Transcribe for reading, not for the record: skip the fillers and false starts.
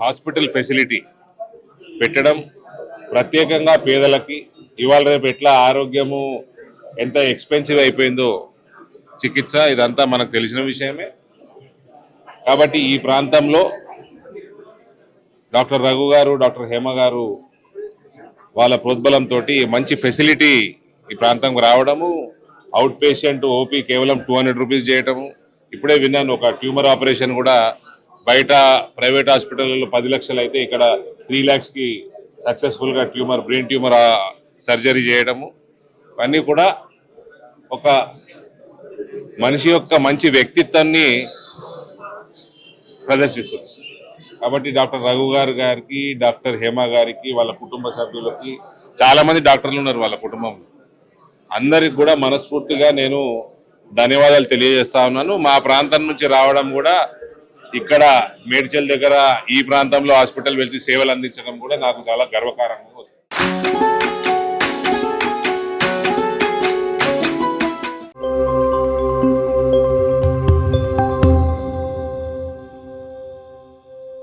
Hospital facility పెట్టడం ప్రత్యేకంగా పేదలకి ఇవాళ రేపు ఎట్లా ఆరోగ్యము ఎంత ఎక్స్పెన్సివ్ అయిపోయిందో చికిత్స ఇదంతా మనకు తెలిసిన విషయమే. కాబట్టి ఈ ప్రాంతంలో డాక్టర్ రఘు గారు, డాక్టర్ హేమ గారు వాళ్ళ ప్రోద్బలంతో మంచి ఫెసిలిటీ ఈ ప్రాంతంకు రావడము, అవుట్ పేషెంట్ ఓపీ కేవలం 200 రూపీస్ చేయటము. ఇప్పుడే విన్నాను, ఒక ట్యూమర్ ఆపరేషన్ కూడా బయట ప్రైవేట్ హాస్పిటల్లో 10 లక్షలు అయితే ఇక్కడ 3 lakhsకి సక్సెస్ఫుల్గా బ్రెయిన్ ట్యూమర్ సర్జరీ చేయడము. ఇవన్నీ కూడా ఒక మనిషి యొక్క మంచి వ్యక్తిత్వాన్ని ప్రదర్శిస్తుంది. కాబట్టి డాక్టర్ రఘు గారికి, డాక్టర్ హేమ గారికి, వాళ్ళ కుటుంబ సభ్యులకి, చాలా మంది డాక్టర్లు ఉన్నారు వాళ్ళ కుటుంబంలో, అందరికి కూడా మనస్ఫూర్తిగా నేను ధన్యవాదాలు తెలియజేస్తా ఉన్నాను. మా ప్రాంతం నుంచి రావడం కూడా, ఇక్కడ మేడ్చల్ దగ్గర ఈ ప్రాంతంలో హాస్పిటల్ వెలిసి సేవలు అందించడం కూడా నాకు చాలా గర్వకారంగా ఉంది.